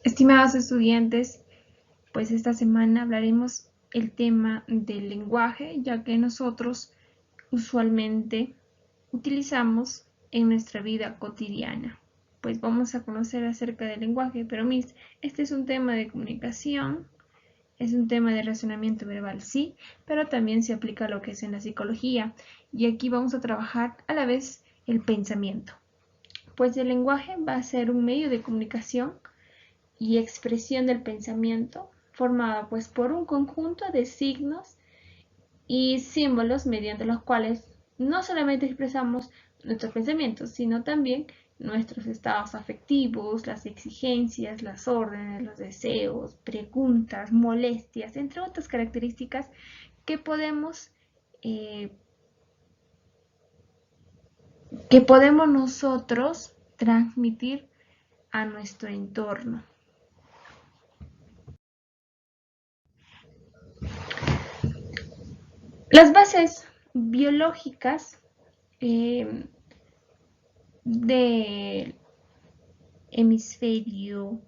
Estimados estudiantes, pues esta semana hablaremos el tema del lenguaje, ya que nosotros usualmente utilizamos en nuestra vida cotidiana. Pues vamos a conocer acerca del lenguaje, pero este es un tema de comunicación, es un tema de razonamiento verbal, sí, pero también se aplica a lo que es en la psicología, y aquí vamos a trabajar a la vez el pensamiento. Pues el lenguaje va a ser un medio de comunicación y expresión del pensamiento, formada pues por un conjunto de signos y símbolos mediante los cuales no solamente expresamos nuestros pensamientos, sino también nuestros estados afectivos, las exigencias, las órdenes, los deseos, preguntas, molestias, entre otras características que eh, que podemos nosotros transmitir a nuestro entorno. Las bases biológicas eh, del hemisferio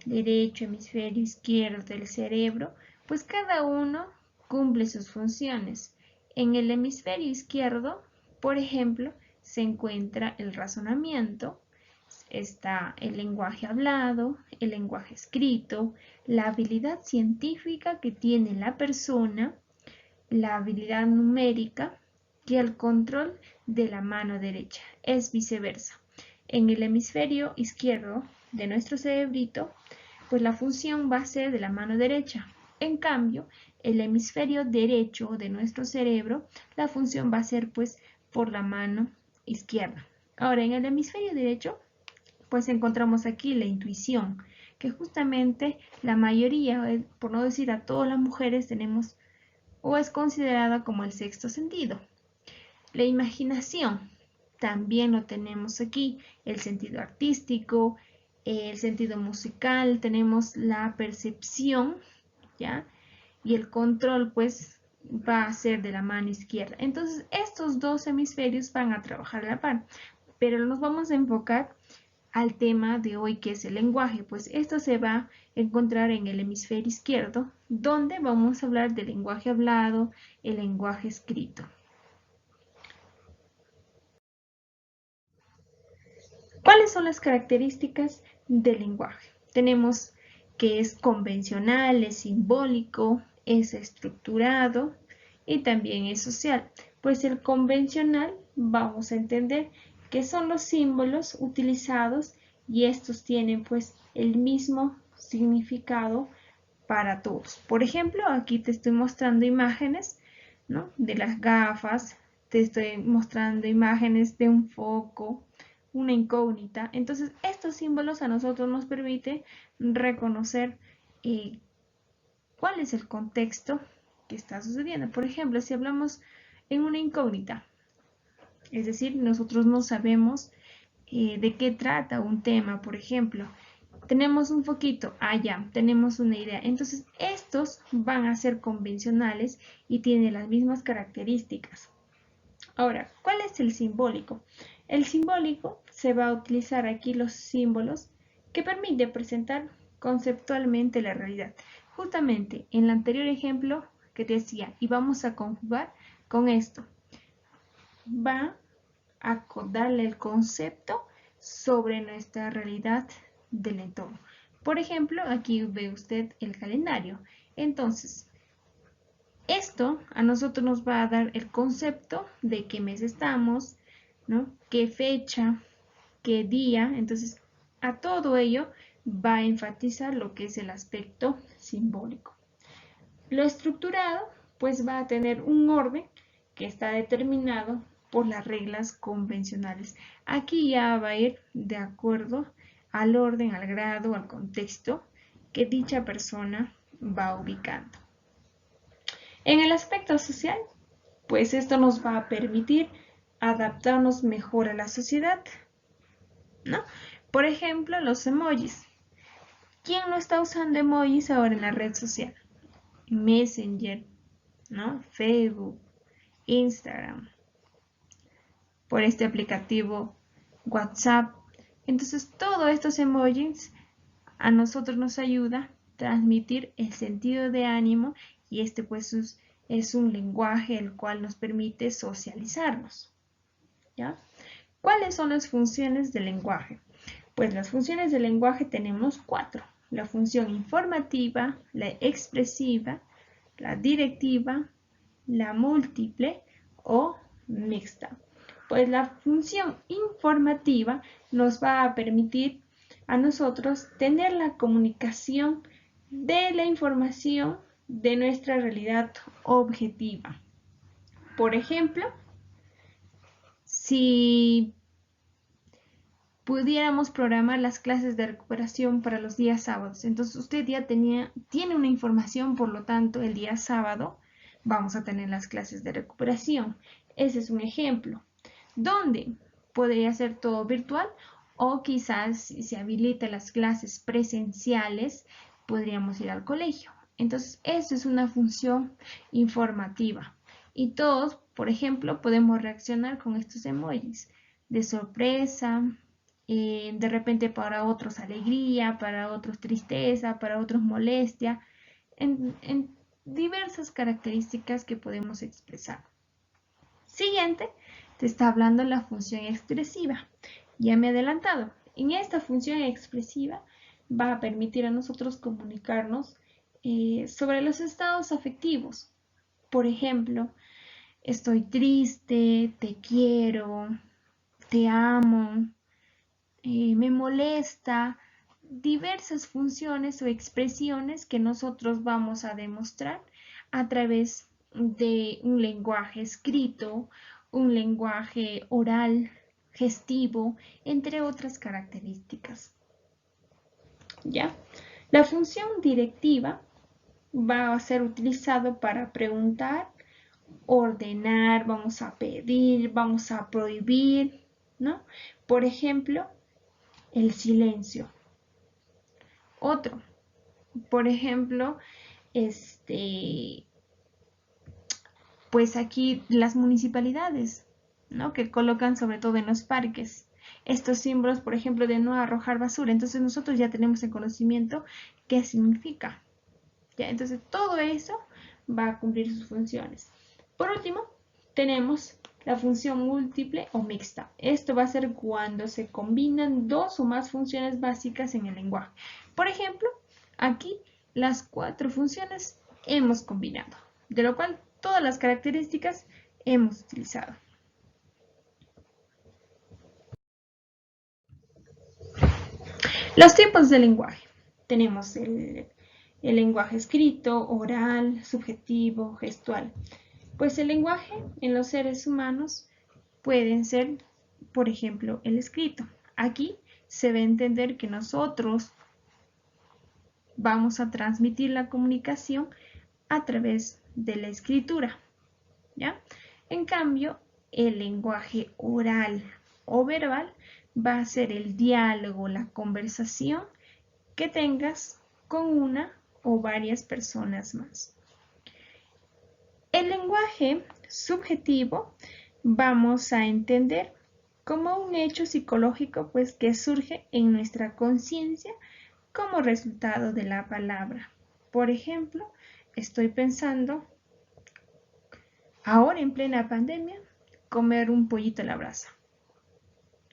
derecho, hemisferio izquierdo del cerebro, pues cada uno cumple sus funciones. En el hemisferio izquierdo, por ejemplo, se encuentra el razonamiento, está el lenguaje hablado, el lenguaje escrito, la habilidad científica que tiene la persona, la habilidad numérica y el control de la mano derecha. Es viceversa. En el hemisferio izquierdo de nuestro cerebrito, pues la función va a ser de la mano derecha. En cambio, el hemisferio derecho de nuestro cerebro, la función va a ser pues por la mano izquierda. Ahora, en el hemisferio derecho, pues encontramos aquí la intuición, que justamente la mayoría, por no decir a todas las mujeres, tenemos o es considerada como el sexto sentido. La imaginación también lo tenemos aquí, el sentido artístico, el sentido musical, tenemos la percepción, ¿ya? Y el control pues va a ser de la mano izquierda. Entonces estos dos hemisferios van a trabajar a la par, pero nos vamos a enfocar al tema de hoy, que es el lenguaje, pues esto se va a encontrar en el hemisferio izquierdo, donde vamos a hablar del lenguaje hablado, el lenguaje escrito. ¿Cuáles son las características del lenguaje? Tenemos que es convencional, es simbólico, es estructurado y también es social. Pues el convencional vamos a entender que son los símbolos utilizados y estos tienen pues el mismo significado para todos. Por ejemplo, aquí te estoy mostrando imágenes, ¿no?, de las gafas, te estoy mostrando imágenes de un foco, una incógnita. Entonces, estos símbolos a nosotros nos permite reconocer eh, cuál es el contexto que está sucediendo. Por ejemplo, si hablamos en una incógnita, es decir, nosotros no sabemos de qué trata un tema, por ejemplo, tenemos un foquito, ya, tenemos una idea. Entonces, estos van a ser convencionales y tienen las mismas características. Ahora, ¿cuál es el simbólico? El simbólico se va a utilizar aquí los símbolos que permiten presentar conceptualmente la realidad. Justamente en el anterior ejemplo que te decía, y vamos a conjugar con esto, va a darle el concepto sobre nuestra realidad del entorno. Por ejemplo, aquí ve usted el calendario. Entonces, esto a nosotros nos va a dar el concepto de qué mes estamos, ¿no?, qué fecha, qué día. Entonces, a todo ello va a enfatizar lo que es el aspecto simbólico. Lo estructurado, pues va a tener un orden que está determinado por las reglas convencionales. Aquí ya va a ir de acuerdo al orden, al grado, al contexto que dicha persona va ubicando. En el aspecto social, pues esto nos va a permitir adaptarnos mejor a la sociedad, ¿no? Por ejemplo, los emojis. ¿Quién no está usando emojis ahora en la red social? Messenger, ¿no?, Facebook, Instagram, por este aplicativo WhatsApp. Entonces, todos estos emojis a nosotros nos ayuda a transmitir el sentido de ánimo y este pues es un lenguaje el cual nos permite socializarnos. ¿Ya? ¿Cuáles son las funciones del lenguaje? Pues las funciones del lenguaje tenemos 4. La función informativa, la expresiva, la directiva, la múltiple o mixta. Pues la función informativa nos va a permitir a nosotros tener la comunicación de la información de nuestra realidad objetiva. Por ejemplo, si pudiéramos programar las clases de recuperación para los días sábados, entonces usted ya tiene una información, por lo tanto, el día sábado vamos a tener las clases de recuperación. Ese es un ejemplo. ¿Dónde? Podría ser todo virtual o quizás si se habilita las clases presenciales, podríamos ir al colegio. Entonces, eso es una función informativa. Y todos, por ejemplo, podemos reaccionar con estos emojis de sorpresa, de repente para otros alegría, para otros tristeza, para otros molestia, en diversas características que podemos expresar. Siguiente, te está hablando la función expresiva. Ya me he adelantado. En esta función expresiva va a permitir a nosotros comunicarnos sobre los estados afectivos. Por ejemplo, estoy triste, te quiero, te amo, me molesta, diversas funciones o expresiones que nosotros vamos a demostrar a través de un lenguaje escrito, un lenguaje oral, gestivo, entre otras características. ¿Ya? La función directiva va a ser utilizado para preguntar, ordenar, vamos a pedir, vamos a prohibir, ¿no? Por ejemplo, el silencio. Otro, por ejemplo, pues aquí las municipalidades, ¿no? Que colocan sobre todo en los parques estos símbolos, por ejemplo, de no arrojar basura. Entonces nosotros ya tenemos el conocimiento qué significa. ¿Ya? Entonces todo eso va a cumplir sus funciones. Por último, tenemos la función múltiple o mixta. Esto va a ser cuando se combinan 2 o más funciones básicas en el lenguaje. Por ejemplo, aquí las 4 funciones hemos combinado, de lo cual todas las características hemos utilizado. Los tipos de lenguaje. Tenemos el lenguaje escrito, oral, subjetivo, gestual. Pues el lenguaje en los seres humanos pueden ser, por ejemplo, el escrito. Aquí se va a entender que nosotros vamos a transmitir la comunicación a través de la escritura, ¿ya? En cambio, el lenguaje oral o verbal va a ser el diálogo, la conversación que tengas con una o varias personas más. El lenguaje subjetivo vamos a entender como un hecho psicológico pues, que surge en nuestra conciencia como resultado de la palabra. Por ejemplo, estoy pensando ahora en plena pandemia comer un pollito a la brasa,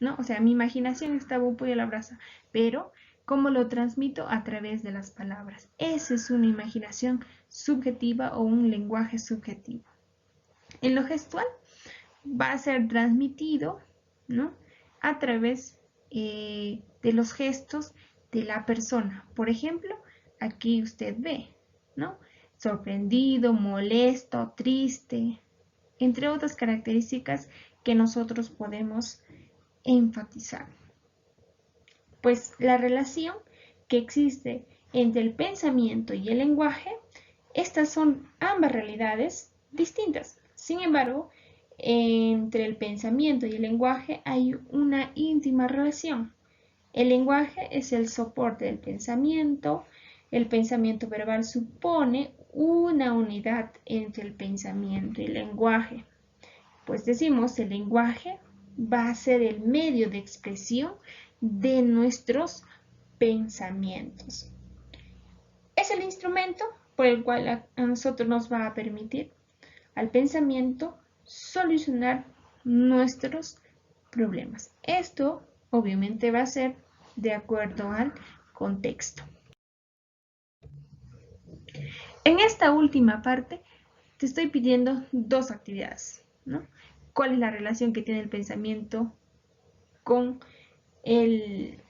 ¿no? O sea, mi imaginación estaba un pollo a la brasa, pero ¿cómo lo transmito? A través de las palabras. Esa es una imaginación subjetiva o un lenguaje subjetivo. En lo gestual va a ser transmitido, ¿no? A través de los gestos de la persona. Por ejemplo, aquí usted ve, ¿no? Sorprendido, molesto, triste, entre otras características que nosotros podemos enfatizar. Pues la relación que existe entre el pensamiento y el lenguaje, estas son ambas realidades distintas. Sin embargo, entre el pensamiento y el lenguaje hay una íntima relación. El lenguaje es el soporte del pensamiento. El pensamiento verbal supone una unidad entre el pensamiento y el lenguaje. Pues decimos, el lenguaje va a ser el medio de expresión de nuestros pensamientos. Es el instrumento por el cual a nosotros nos va a permitir al pensamiento solucionar nuestros problemas. Esto obviamente va a ser de acuerdo al contexto. En esta última parte te estoy pidiendo dos actividades, ¿no? ¿Cuál es la relación que tiene el pensamiento con el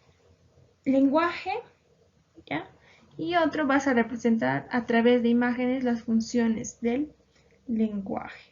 lenguaje? ¿Ya? Y otro vas a representar a través de imágenes las funciones del lenguaje.